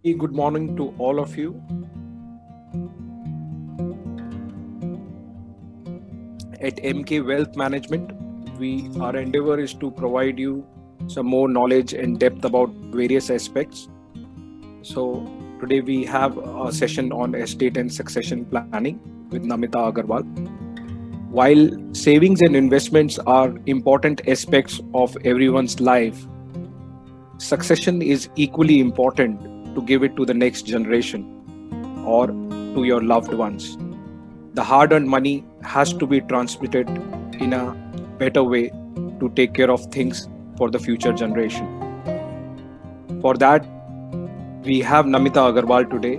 Good morning to all of you. At MK Wealth Management, our endeavor is to provide you some more knowledge and depth about various aspects. So today we have a session on estate and succession planning with Namita Agarwal. While savings and investments are important aspects of everyone's life, succession is equally important to give it to the next generation or to your loved ones. The hard earned money has to be transmitted in a better way to take care of things for the future generation. For that, we have Namita Agarwal today,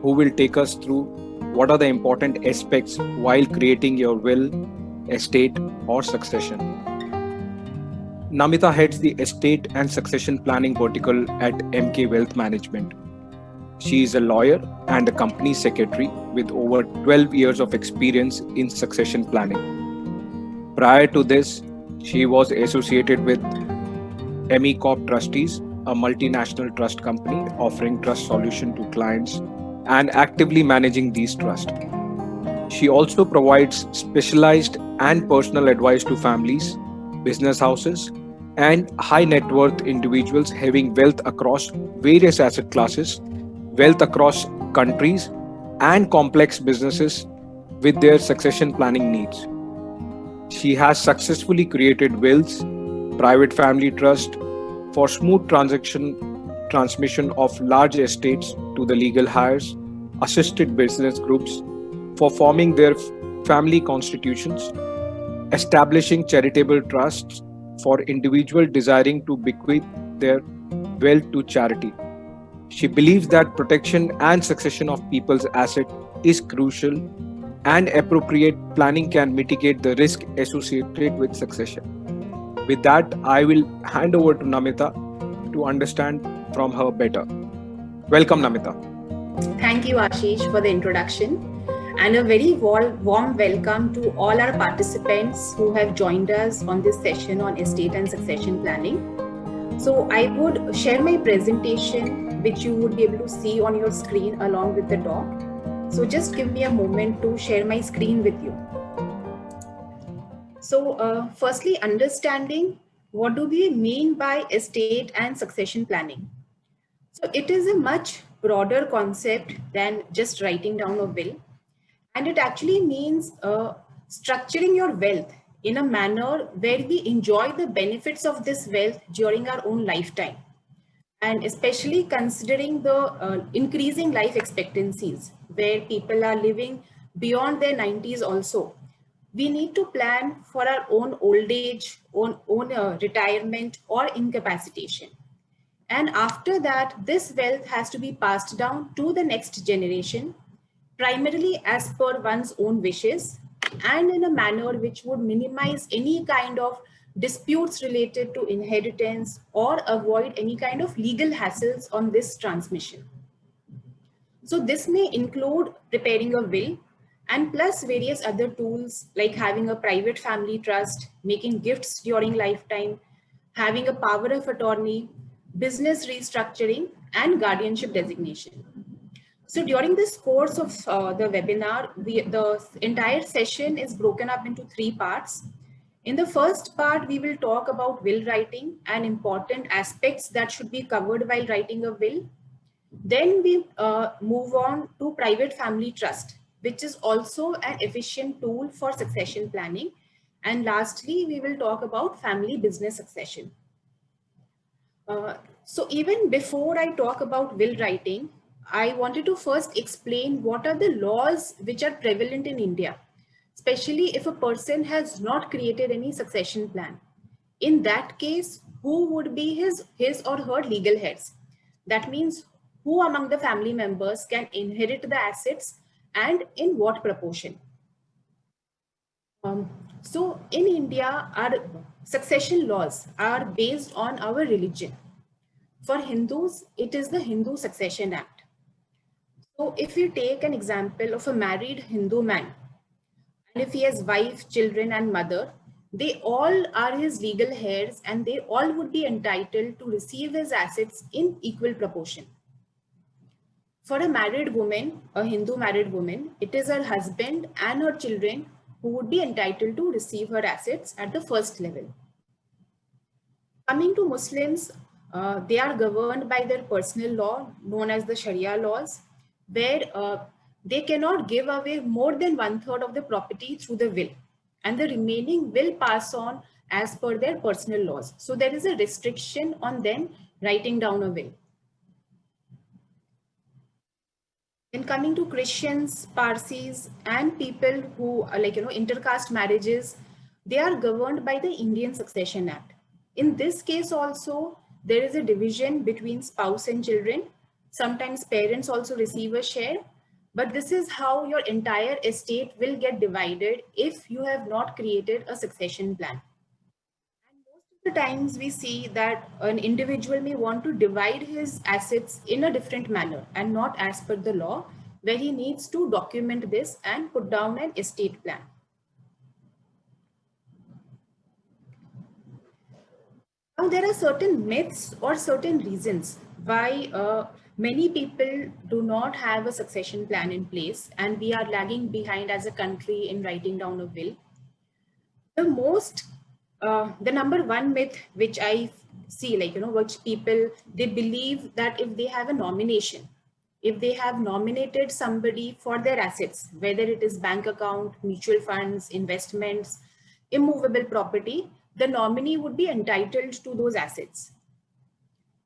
who will take us through what are the important aspects while creating your will, estate, or succession. Namita heads the estate and succession planning vertical at MK Wealth Management. She is a lawyer and a company secretary with over 12 years of experience in succession planning. Prior to this, she was associated with ME Corp Trustees, a multinational trust company offering trust solution to clients and actively managing these trusts. She also provides specialized and personal advice to families, business houses, and high net worth individuals having wealth across various asset classes, wealth across countries, and complex businesses with their succession planning needs. She has successfully created wills, private family trust for smooth transaction transmission of large estates to the legal heirs, assisted business groups for forming their family constitutions, establishing charitable trusts for individuals desiring to bequeath their wealth to charity. She believes that protection and succession of people's asset is crucial and appropriate planning can mitigate the risk associated with succession. With that, I will hand over to Namita to understand from her better. Welcome, Namita. Thank you, Ashish, for the introduction, and a very warm welcome to all our participants who have joined us on this session on estate and succession planning. So, I would share my presentation, which you would be able to see on your screen along with the doc. So, just give me a moment to share my screen with you. So, firstly, understanding what do we mean by estate and succession planning. So it is a much broader concept than just writing down a will. And it actually means structuring your wealth in a manner where we enjoy the benefits of this wealth during our own lifetime. And especially considering the increasing life expectancies where people are living beyond their 90s also. We need to plan for our own old age, own retirement or incapacitation. And after that, this wealth has to be passed down to the next generation, primarily as per one's own wishes and in a manner which would minimize any kind of disputes related to inheritance or avoid any kind of legal hassles on this transmission. So this may include preparing a will and plus various other tools like having a private family trust, making gifts during lifetime, having a power of attorney, business restructuring, and guardianship designation. So during this course of the webinar, the entire session is broken up into three parts. In the first part, we will talk about will writing and important aspects that should be covered while writing a will. Then we move on to private family trust, which is also an efficient tool for succession planning. And lastly, we will talk about family business succession. So even before I talk about will writing, I wanted to first explain what are the laws which are prevalent in India, especially if a person has not created any succession plan. In that case, who would be his or her legal heads? That means who among the family members can inherit the assets and in what proportion. So in India, our succession laws are based on our religion. For Hindus, it is the Hindu Succession Act. So if you take an example of a married Hindu man, and if he has wife, children, and mother, they all are his legal heirs and they all would be entitled to receive his assets in equal proportion. For a married woman, a Hindu married woman, it is her husband and her children who would be entitled to receive her assets at the first level. Coming to Muslims, they are governed by their personal law known as the Sharia laws, where they cannot give away more than one third of the property through the will, and the remaining will pass on as per their personal laws. So there is a restriction on them writing down a will. Then coming to Christians, Parsis, and people who are like, intercaste marriages, they are governed by the Indian Succession Act. In this case also, there is a division between spouse and children. Sometimes parents also receive a share, but this is how your entire estate will get divided if you have not created a succession plan. And most of the times we see that an individual may want to divide his assets in a different manner and not as per the law, where he needs to document this and put down an estate plan. Now, there are certain myths or certain reasons why many people do not have a succession plan in place, and we are lagging behind as a country in writing down a will. The number one myth which I see, like, which people, they believe that if they have a nomination, if they have nominated somebody for their assets, whether it is bank account, mutual funds, investments, immovable property, the nominee would be entitled to those assets.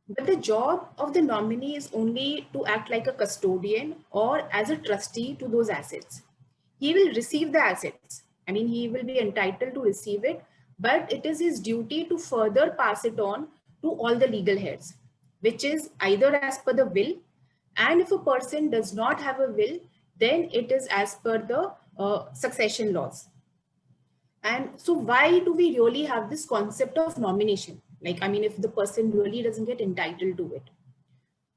But the job of the nominee is only to act like a custodian or as a trustee to those assets. He will receive the assets. I mean, he will be entitled to receive it, but it is his duty to further pass it on to all the legal heirs, which is either as per the will, and if a person does not have a will, then it is as per the succession laws. And so why do we really have this concept of nomination? Like, I mean, if the person really doesn't get entitled to it.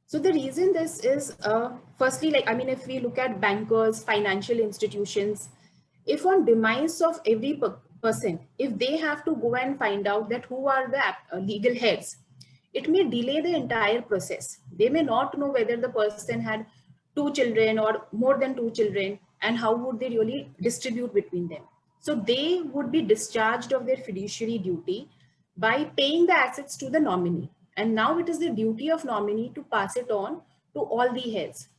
So the reason this is, firstly, like, I mean, if we look at bankers, financial institutions, if on demise of every person, if they have to go and find out that who are the legal heads, it may delay the entire process. They may not know whether the person had two children or more than two children, and how would they really distribute between them. So they would be discharged of their fiduciary duty by paying the assets to the nominee. And now it is the duty of nominee to pass it on to all the heirs.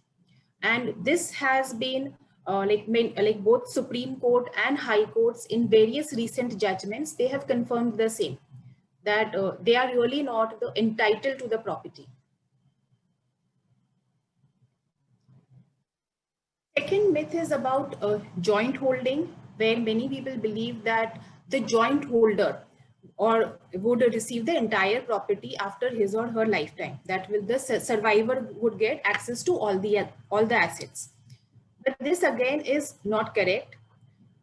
And this has been like both Supreme Court and High Courts in various recent judgments, they have confirmed the same, that they are really not entitled to the property. Second myth is about joint holding, where many people believe that the joint holder or would receive the entire property after his or her lifetime. That will, the survivor would get access to all the assets. But this again is not correct.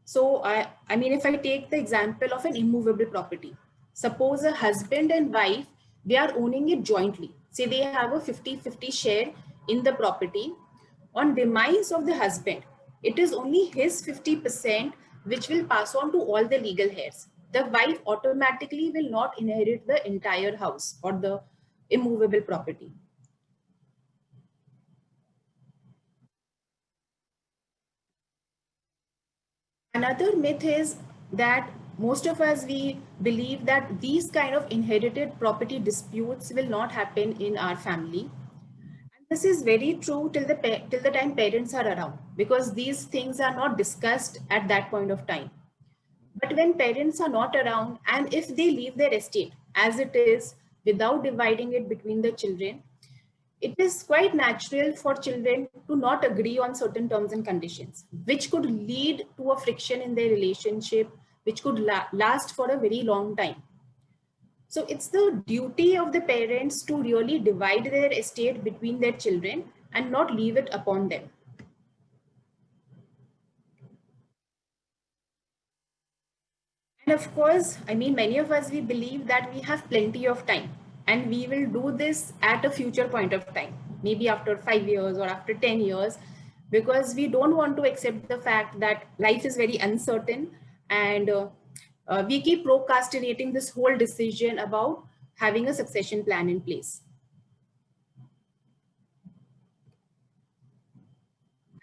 So I mean, if I take the example of an immovable property, suppose a husband and wife, they are owning it jointly. Say they have a 50-50 share in the property. On demise of the husband, it is only his 50% which will pass on to all the legal heirs. The wife automatically will not inherit the entire house or the immovable property. Another myth is that most of us, we believe that these kind of inherited property disputes will not happen in our family. And this is very true till the time parents are around, because these things are not discussed at that point of time. But when parents are not around, and if they leave their estate as it is without dividing it between the children, it is quite natural for children to not agree on certain terms and conditions, which could lead to a friction in their relationship, which could last for a very long time. So it's the duty of the parents to really divide their estate between their children and not leave it upon them. And of course, I mean, many of us, we believe that we have plenty of time and we will do this at a future point of time, maybe after 5 years or after 10 years, because we don't want to accept the fact that life is very uncertain, and we keep procrastinating this whole decision about having a succession plan in place.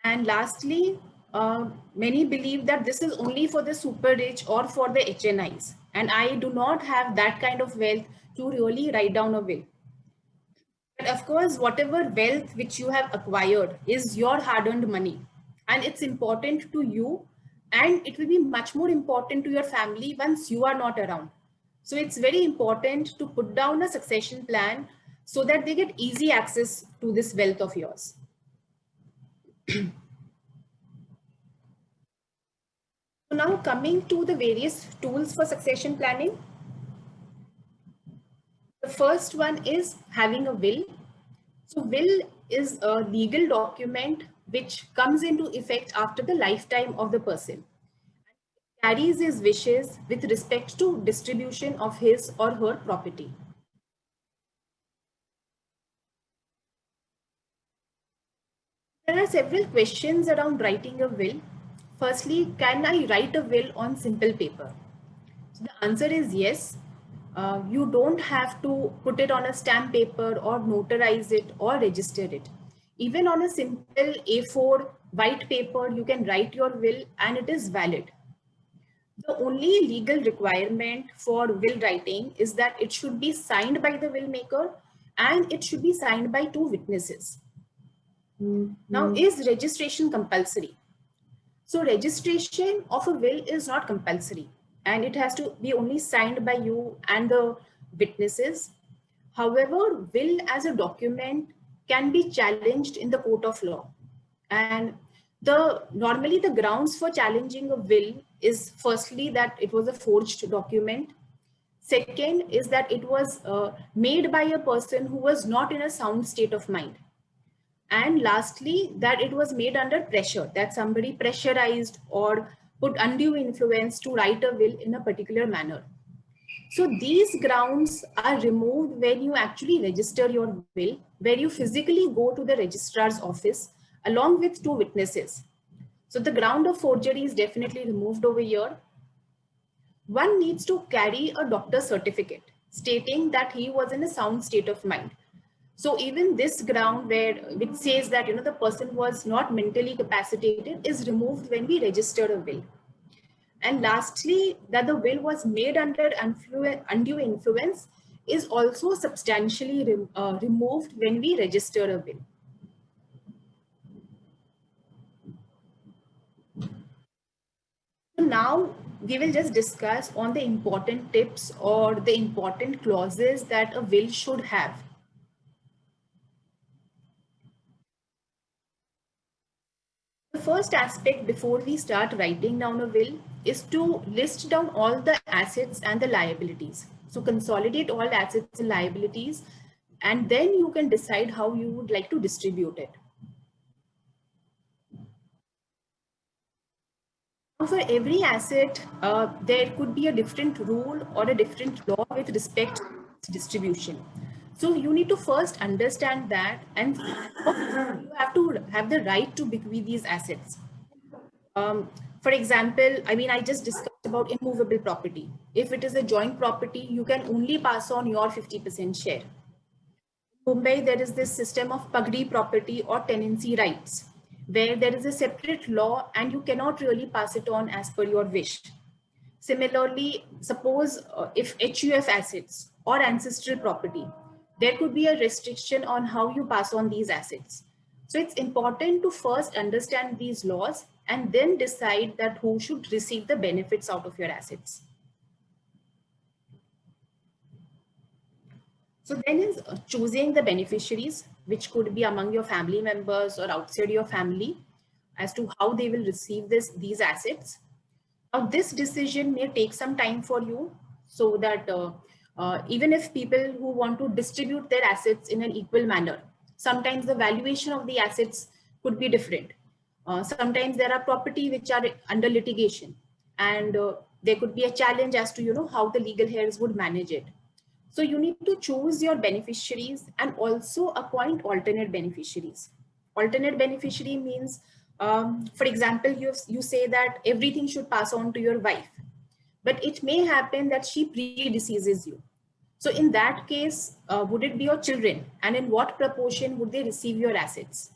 And lastly, many believe that this is only for the super rich or for the HNIs. And I do not have that kind of wealth to really write down a will. But of course, whatever wealth which you have acquired is your hard-earned money, and it's important to you, and it will be much more important to your family once you are not around. So it's very important to put down a succession plan so that they get easy access to this wealth of yours. So now coming to the various tools for succession planning. The first one is having a will. So will is a legal document which comes into effect after the lifetime of the person. Carries his wishes with respect to distribution of his or her property. There are several questions around writing a will. Firstly, can I write a will on simple paper? So the answer is yes. You don't have to put it on a stamp paper or notarize it or register it. Even on a simple A4 white paper, you can write your will and it is valid. The only legal requirement for will writing is that it should be signed by the will maker and it should be signed by two witnesses. Now, is registration compulsory? So registration of a will is not compulsory and it has to be only signed by you and the witnesses. However, will as a document can be challenged in the court of law. And normally the grounds for challenging a will is firstly that it was a forged document. Second is that it was made by a person who was not in a sound state of mind. And lastly, that it was made under pressure, that somebody pressurized or put undue influence to write a will in a particular manner. So these grounds are removed when you actually register your will, where you physically go to the registrar's office along with two witnesses. So the ground of forgery is definitely removed over here. One needs to carry a doctor's certificate stating that he was in a sound state of mind. So even this ground which says that the person was not mentally capacitated is removed when we register a will. And lastly, that the will was made under undue influence is also substantially removed when we register a will. So now we will just discuss on the important tips or the important clauses that a will should have. The first aspect before we start writing down a will is to list down all the assets and the liabilities. So consolidate all assets and liabilities, and then you can decide how you would like to distribute it. Now for every asset, there could be a different rule or a different law with respect to distribution. So you need to first understand that, and you have to have the right to bequeath these assets. For example, I just discussed about immovable property. If it is a joint property, you can only pass on your 50% share. In Mumbai, there is this system of pagdi property or tenancy rights, where there is a separate law and you cannot really pass it on as per your wish. Similarly, suppose if HUF assets or ancestral property, there could be a restriction on how you pass on these assets. So it's important to first understand these laws and then decide that who should receive the benefits out of your assets. So then is choosing the beneficiaries, which could be among your family members or outside your family, as to how they will receive these assets. Now, this decision may take some time for you, so that even if people who want to distribute their assets in an equal manner, sometimes the valuation of the assets could be different. Sometimes there are property which are under litigation, and there could be a challenge as to how the legal heirs would manage it. So you need to choose your beneficiaries and also appoint alternate beneficiaries. Alternate beneficiary means, for example, you say that everything should pass on to your wife, but it may happen that she predeceases you. So in that case, would it be your children, and in what proportion would they receive your assets?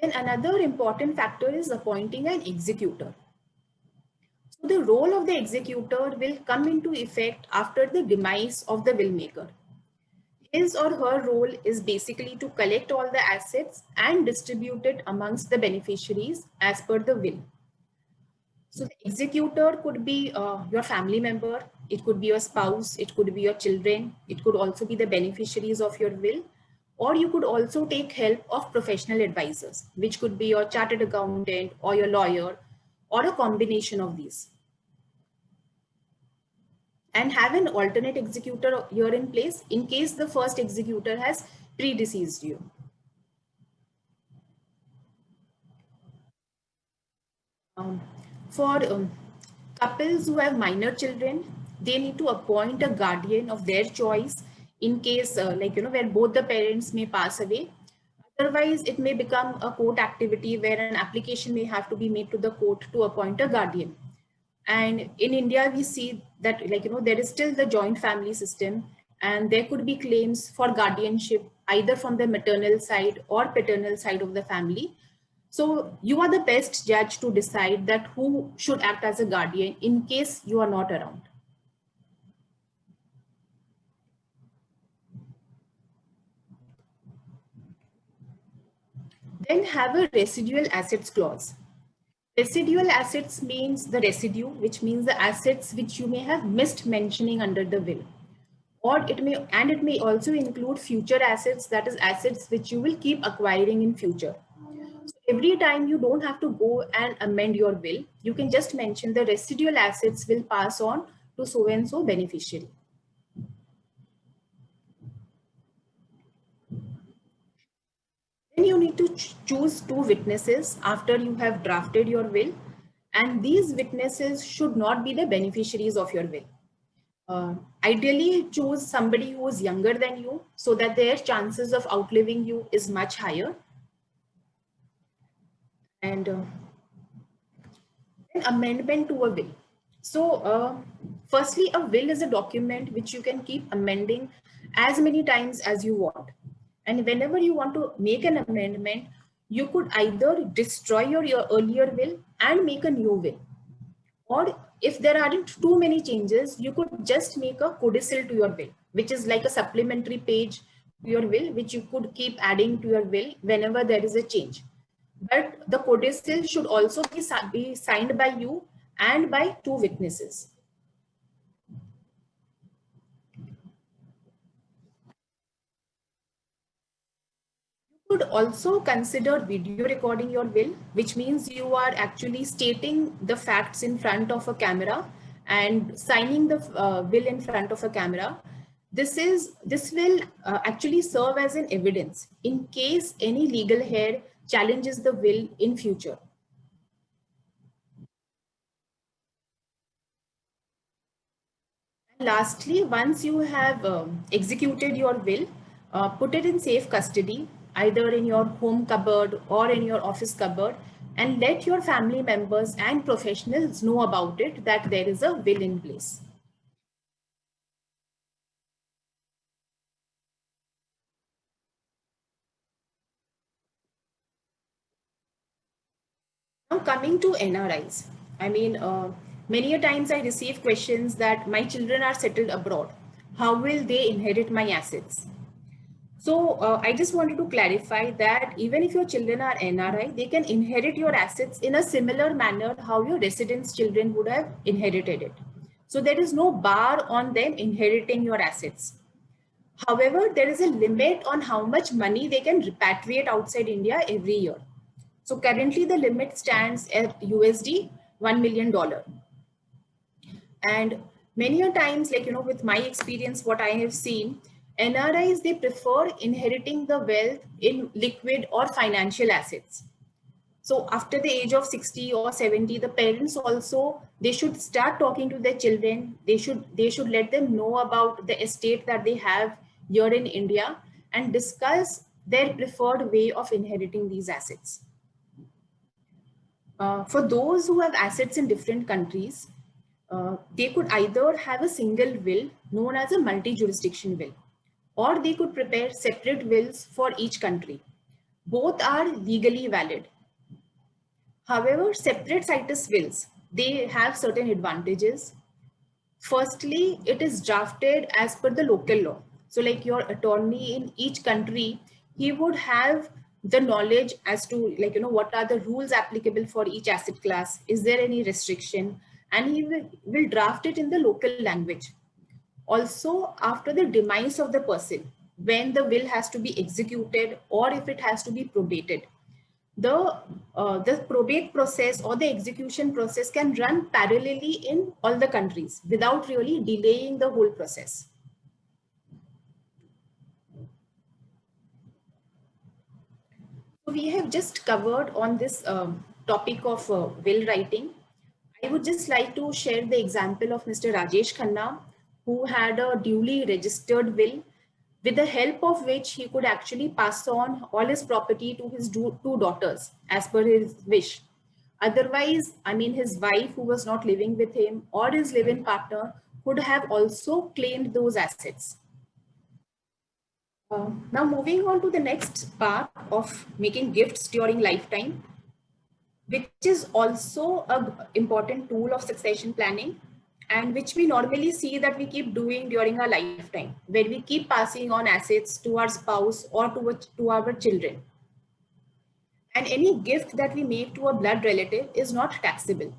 Then another important factor is appointing an executor. So the role of the executor will come into effect after the demise of the will maker. His or her role is basically to collect all the assets and distribute it amongst the beneficiaries as per the will. So the executor could be your family member, it could be your spouse, it could be your children, it could also be the beneficiaries of your will, or you could also take help of professional advisors, which could be your chartered accountant or your lawyer, or a combination of these. And have an alternate executor here in place in case the first executor has predeceased you. For couples who have minor children, they need to appoint a guardian of their choice in case, where both the parents may pass away. Otherwise, it may become a court activity where an application may have to be made to the court to appoint a guardian. And in India, we see that, there is still the joint family system, and there could be claims for guardianship either from the maternal side or paternal side of the family. So you are the best judge to decide that who should act as a guardian in case you are not around. Then have a residual assets clause. Residual assets means the residue, which means the assets which you may have missed mentioning under the will. Or it may also include future assets, that is assets which you will keep acquiring in future. So every time you don't have to go and amend your will, you can just mention the residual assets will pass on to so and so beneficiary. Then you need to choose two witnesses after you have drafted your will, and these witnesses should not be the beneficiaries of your will. Ideally, choose somebody who is younger than you so that their chances of outliving you is much higher. And an amendment to a will. So, firstly, a will is a document which you can keep amending as many times as you want. And whenever you want to make an amendment, you could either destroy your earlier will and make a new will. Or if there aren't too many changes, you could just make a codicil to your will, which is like a supplementary page to your will, which you could keep adding to your will whenever there is a change. But the codicil should also be signed by you and by two witnesses. You could also consider video recording your will, which means you are actually stating the facts in front of a camera and signing the will in front of a camera. This will actually serve as an evidence in case any legal heir challenges the will in future. And lastly, once you have executed your will, put it in safe custody, either in your home cupboard or in your office cupboard, and let your family members and professionals know about it, that there is a will in place. Now coming to NRIs, I mean, many a times I receive questions that my children are settled abroad. How will they inherit my assets? So I just wanted to clarify that even if your children are NRI, they can inherit your assets in a similar manner how your residence children would have inherited it. So there is no bar on them inheriting your assets. However, there is a limit on how much money they can repatriate outside India every year. So currently the limit stands at USD $1 million. And many a times, with my experience, what I have seen, NRIs, they prefer inheriting the wealth in liquid or financial assets. So after the age of 60 or 70, the parents also, they should start talking to their children. They should let them know about the estate that they have here in India and discuss their preferred way of inheriting these assets. For those who have assets in different countries, they could either have a single will known as a multi-jurisdiction will, or they could prepare separate wills for each country. Both are legally valid. However, separate situs wills, they have certain advantages. Firstly, it is drafted as per the local law. So like your attorney in each country, he would have the knowledge as to like, what are the rules applicable for each asset class? Is there any restriction? And he will draft it in the local language. Also, after the demise of the person, when the will has to be executed or if it has to be probated, the probate process or the execution process can run parallelly in all the countries without really delaying the whole process. So we have just covered on this topic of will writing. I would just like to share the example of Mr. Rajesh Khanna, who had a duly registered will with the help of which he could actually pass on all his property to his two daughters as per his wish. Otherwise, I mean, his wife who was not living with him or his live-in partner could have also claimed those assets. Now moving on to the next part of making gifts during lifetime, which is also an important tool of succession planning and which we normally see that we keep doing during our lifetime, where we keep passing on assets to our spouse or to our children. And any gift that we make to a blood relative is not taxable.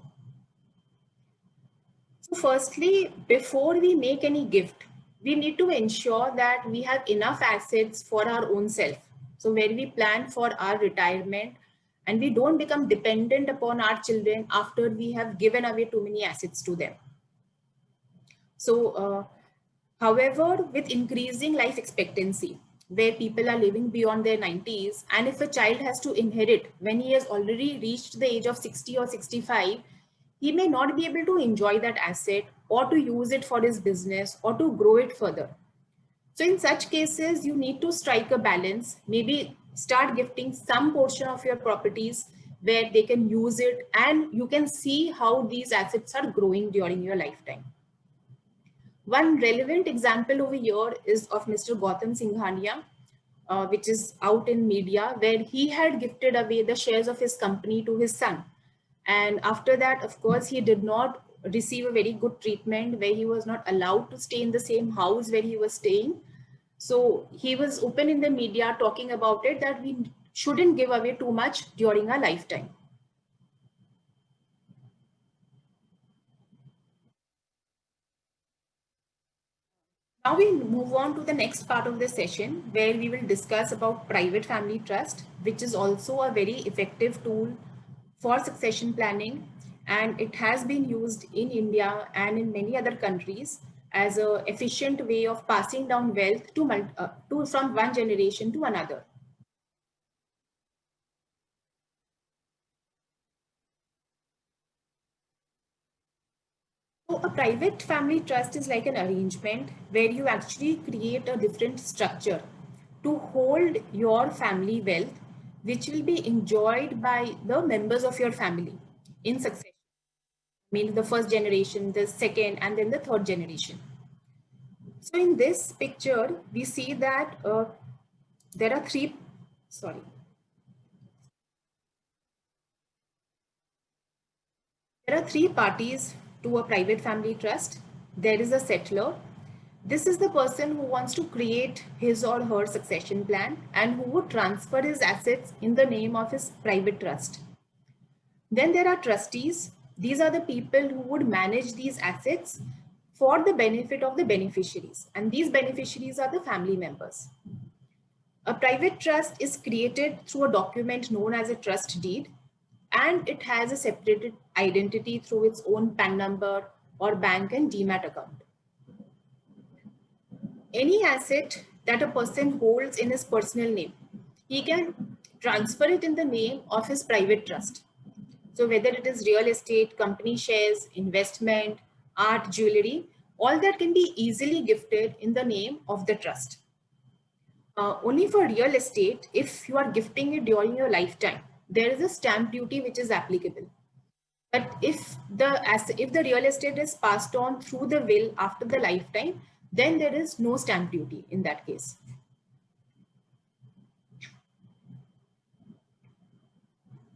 So firstly, before we make any gift, we need to ensure that we have enough assets for our own self. So where we plan for our retirement and we don't become dependent upon our children after we have given away too many assets to them. So, however, with increasing life expectancy, where people are living beyond their 90s, and if a child has to inherit when he has already reached the age of 60 or 65, he may not be able to enjoy that asset or to use it for his business or to grow it further. So in such cases, you need to strike a balance, maybe start gifting some portion of your properties where they can use it and you can see how these assets are growing during your lifetime. One relevant example over here is of Mr. Gautam Singhania, which is out in media, where he had gifted away the shares of his company to his son. And after that, of course, he did not receive a very good treatment where he was not allowed to stay in the same house where he was staying. So he was open in the media talking about it that we shouldn't give away too much during our lifetime. Now we move on to the next part of the session where we will discuss about private family trust, which is also a very effective tool for succession planning, and it has been used in India and in many other countries as an efficient way of passing down wealth to from one generation to another. So a private family trust is like an arrangement where you actually create a different structure to hold your family wealth, which will be enjoyed by the members of your family in succession. I mean, the first generation, the second, and then the third generation. So in this picture, we see that there are sorry, there are three parties to a private family trust. There is a settlor. This is the person who wants to create his or her succession plan and who would transfer his assets in the name of his private trust. Then there are trustees. These are the people who would manage these assets for the benefit of the beneficiaries. And these beneficiaries are the family members. A private trust is created through a document known as a trust deed, and it has a separated identity through its own PAN number or bank and demat account. Any asset that a person holds in his personal name, he can transfer it in the name of his private trust. So whether it is real estate, company shares, investment, art, jewelry, all that can be easily gifted in the name of the trust. Only for real estate, if you are gifting it during your lifetime, there is a stamp duty which is applicable. But if the real estate is passed on through the will after the lifetime, then there is no stamp duty in that case.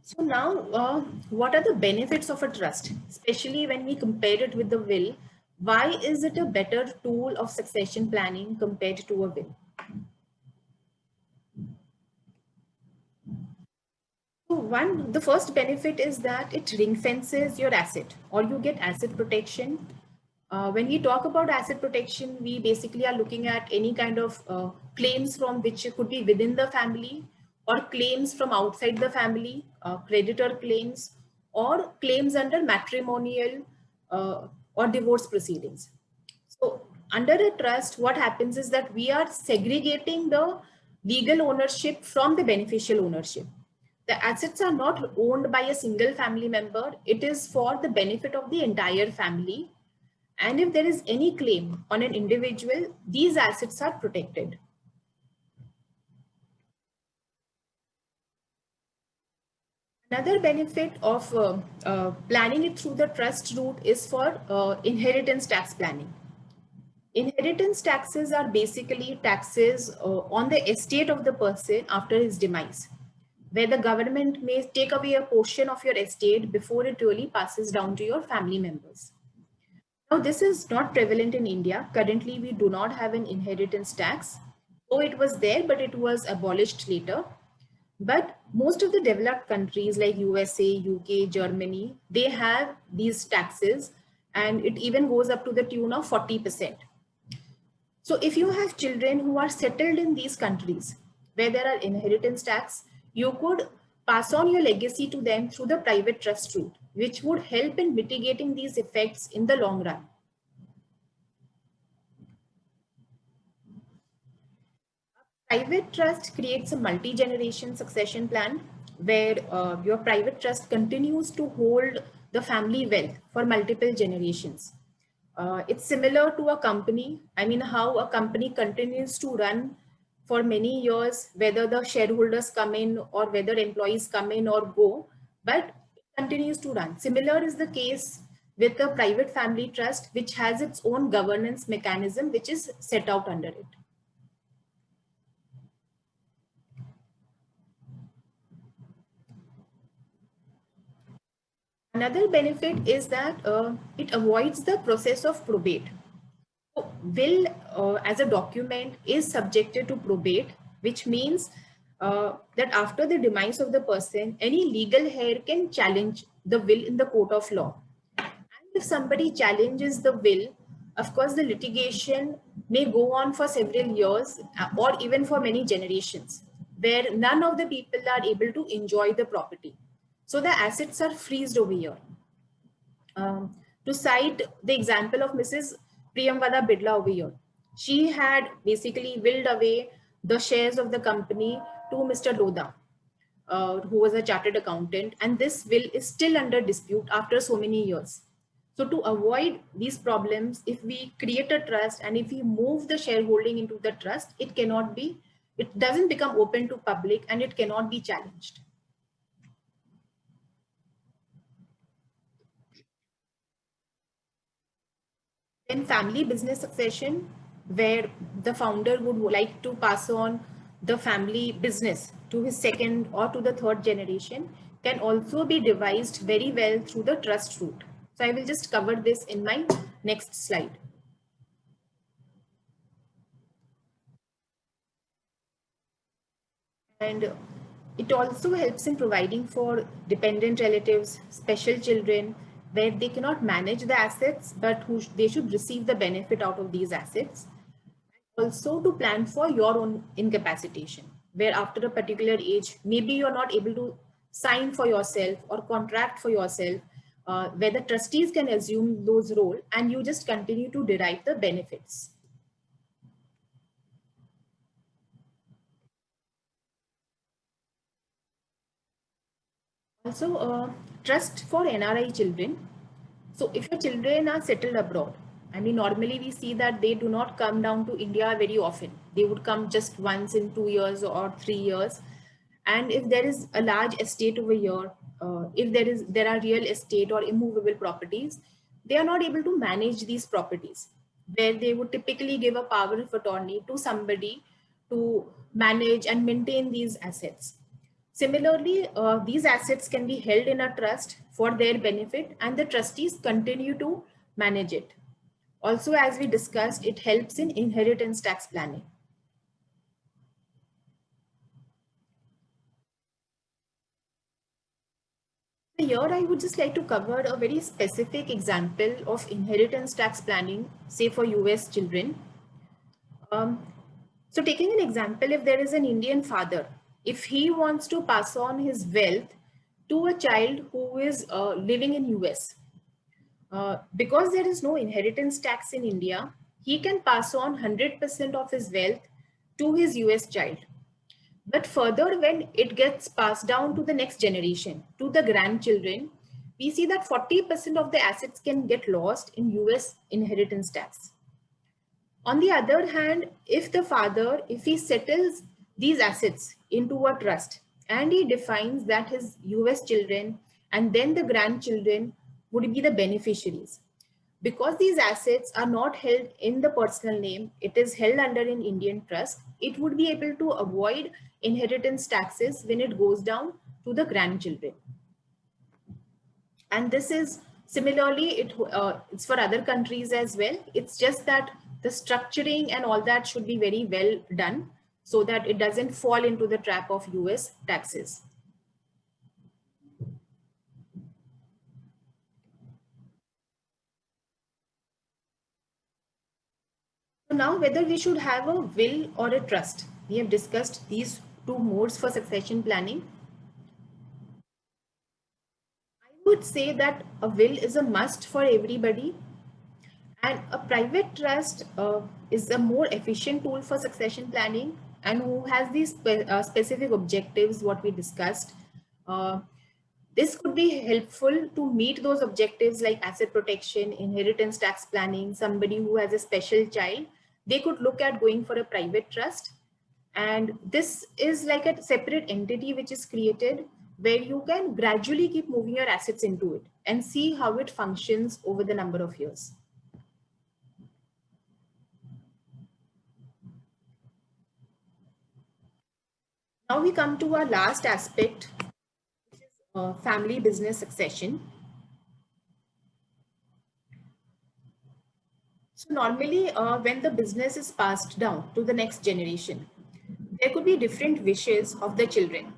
So now, what are the benefits of a trust, especially when we compare it with the will? Why is it a better tool of succession planning compared to a will? So the first benefit is that it ring fences your asset, or you get asset protection. When we talk about asset protection, we basically are looking at any kind of claims from which it could be within the family or claims from outside the family, creditor claims, or claims under matrimonial or divorce proceedings. So under a trust, what happens is that we are segregating the legal ownership from the beneficial ownership. The assets are not owned by a single family member. It is for the benefit of the entire family. And if there is any claim on an individual, these assets are protected. Another benefit of planning it through the trust route is for inheritance tax planning. Inheritance taxes are basically taxes on the estate of the person after his demise, where the government may take away a portion of your estate before it really passes down to your family members. Now, this is not prevalent in India. Currently, we do not have an inheritance tax. Oh, it was there, but it was abolished later. But most of the developed countries like USA, UK, Germany, they have these taxes, and it even goes up to the tune of 40%. So if you have children who are settled in these countries where there are inheritance tax, you could pass on your legacy to them through the private trust route, which would help in mitigating these effects in the long run. Private trust creates a multi-generation succession plan where your private trust continues to hold the family wealth for multiple generations. It's similar to a company. I mean, how a company continues to run for many years, whether the shareholders come in or whether employees come in or go, but it continues to run. Similar is the case with the private family trust, which has its own governance mechanism, which is set out under it. Another benefit is that it avoids the process of probate. So will as a document is subjected to probate, which means that after the demise of the person, any legal heir can challenge the will in the court of law. And if somebody challenges the will, of course, the litigation may go on for several years or even for many generations, where none of the people are able to enjoy the property. So the assets are freezed over here. To cite the example of Mrs. Priyamvada Bidla over here, she had basically willed away the shares of the company to Mr. Lodha, who was a chartered accountant, and this will is still under dispute after so many years. So to avoid these problems, if we create a trust and if we move the shareholding into the trust, it doesn't become open to public and it cannot be challenged. Then family business succession, where the founder would like to pass on the family business to his second or to the third generation, can also be devised very well through the trust route. So I will just cover this in my next slide. And it also helps in providing for dependent relatives, special children, where they cannot manage the assets, but they should receive the benefit out of these assets. Also to plan for your own incapacitation, where after a particular age, maybe you're not able to sign for yourself or contract for yourself, where the trustees can assume those roles and you just continue to derive the benefits. Also, trust for NRI children. So if your children are settled abroad, I mean, normally we see that they do not come down to India very often. They would come just once in 2 years or 3 years. And if there is a large estate over here, if there are real estate or immovable properties, they are not able to manage these properties, where they would typically give a power of attorney to somebody to manage and maintain these assets. Similarly, these assets can be held in a trust for their benefit and the trustees continue to manage it. Also, as we discussed, it helps in inheritance tax planning. Here, I would just like to cover a very specific example of inheritance tax planning, say for US children. So taking an example, if there is an Indian father, if he wants to pass on his wealth to a child who is living in US, because there is no inheritance tax in India, he can pass on 100% of his wealth to his US child. But further, when it gets passed down to the next generation, to the grandchildren, we see that 40% of the assets can get lost in US inheritance tax. On the other hand, if the father, if he settles these assets into a trust and he defines that his US children and then the grandchildren would be the beneficiaries. Because these assets are not held in the personal name, it is held under an Indian trust, it would be able to avoid inheritance taxes when it goes down to the grandchildren. And this is similarly, it's for other countries as well. It's just that the structuring and all that should be very well done so that it doesn't fall into the trap of US taxes. So now whether we should have a will or a trust, we have discussed these two modes for succession planning. I would say that a will is a must for everybody, and a private trust is a more efficient tool for succession planning and who has these specific objectives, what we discussed. Uh, this could be helpful to meet those objectives like asset protection, inheritance tax planning. Somebody who has a special child, they could look at going for a private trust. And this is like a separate entity which is created where you can gradually keep moving your assets into it and see how it functions over the number of years. Now we come to our last aspect, which is family business succession. So normally when the business is passed down to the next generation, there could be different wishes of the children.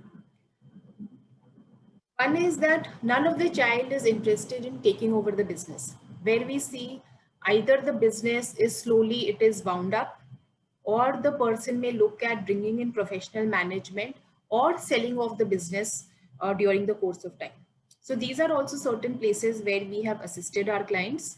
One is that none of the child is interested in taking over the business, where we see either the business is slowly, it is wound up, or the person may look at bringing in professional management or selling off the business during the course of time. So these are also certain places where we have assisted our clients.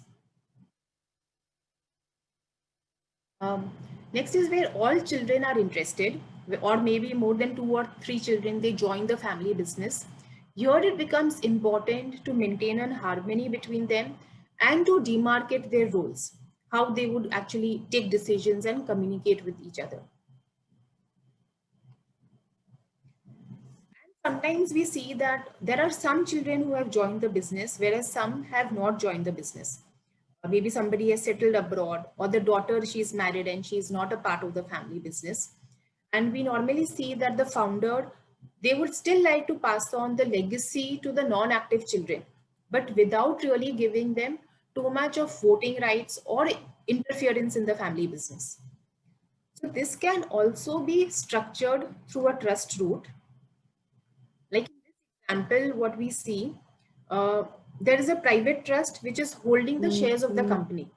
Um, Next is where all children are interested, or maybe more than 2 or 3 children, they join the family business. Here it becomes important to maintain a harmony between them and to demarcate their roles, how they would actually take decisions and communicate with each other. Sometimes we see that there are some children who have joined the business, whereas some have not joined the business. Maybe somebody has settled abroad, or the daughter, she's married and she's not a part of the family business. And we normally see that the founder, they would still like to pass on the legacy to the non-active children, but without really giving them too much of voting rights or interference in the family business. So this can also be structured through a trust route. Like in this example, what we see, there is a private trust which is holding the shares of the company.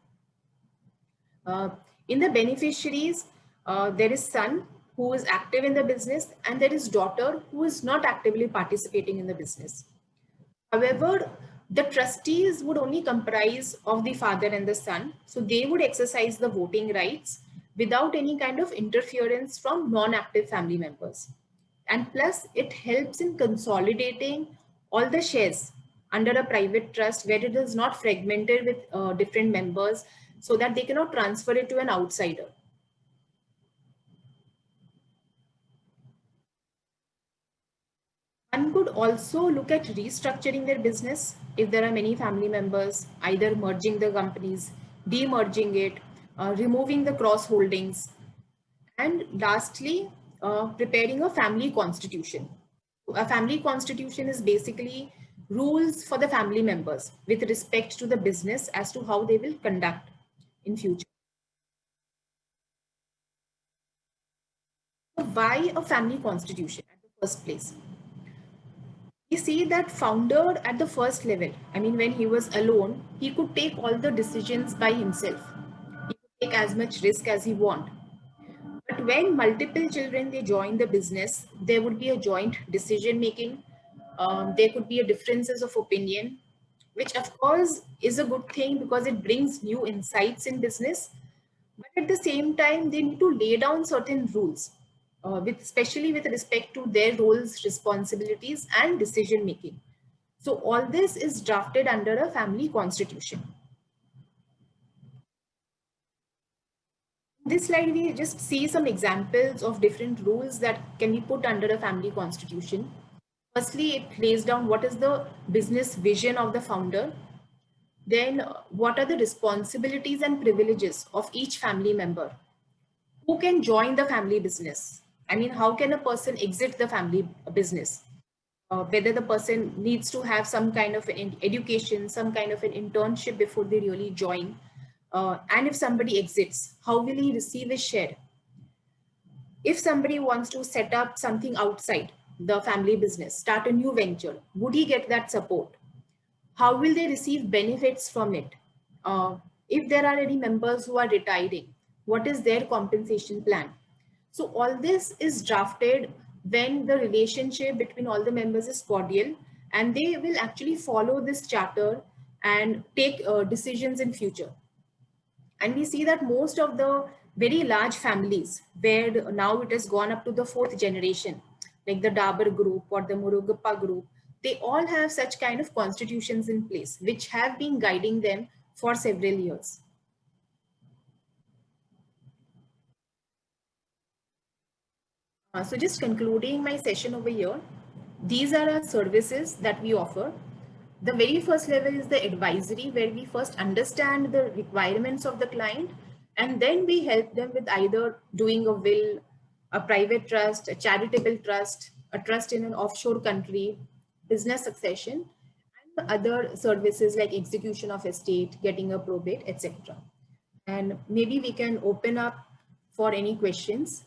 In the beneficiaries, there is son who is active in the business and there is daughter who is not actively participating in the business. However, the trustees would only comprise of the father and the son, so they would exercise the voting rights without any kind of interference from non-active family members. And plus, it helps in consolidating all the shares under a private trust where it is not fragmented with different members so that they cannot transfer it to an outsider. One could also look at restructuring their business if there are many family members, either merging the companies, demerging it, removing the cross holdings, and lastly, preparing a family constitution. A family constitution is basically rules for the family members with respect to the business as to how they will conduct in future. So why a family constitution at the first place? We see that founder at the first level, I mean, when he was alone, he could take all the decisions by himself. He could take as much risk as he want. But when multiple children they join the business, there would be a joint decision making. There could be a differences of opinion, which of course is a good thing because it brings new insights in business. But at the same time, they need to lay down certain rules, with especially with respect to their roles, responsibilities, and decision making. So all this is drafted under a family constitution. This slide, we just see some examples of different rules that can be put under a family constitution. Firstly, it lays down what is the business vision of the founder. Then, what are the responsibilities and privileges of each family member? Who can join the family business? I mean, how can a person exit the family business? Whether the person needs to have some kind of an education, some kind of an internship before they really join. And if somebody exits, how will he receive his share? If somebody wants to set up something outside the family business, start a new venture, would he get that support? How will they receive benefits from it? If there are any members who are retiring, what is their compensation plan? So all this is drafted when the relationship between all the members is cordial, and they will actually follow this charter and take decisions in future. And we see that most of the very large families where now it has gone up to the fourth generation, like the Dabur group or the Murugappa group, they all have such kind of constitutions in place, which have been guiding them for several years. So just concluding my session over here, these are our services that we offer. The very first level is the advisory, where we first understand the requirements of the client, and then we help them with either doing a will, a private trust, a charitable trust, a trust in an offshore country, business succession, and other services like execution of estate, getting a probate, etc. And maybe we can open up for any questions.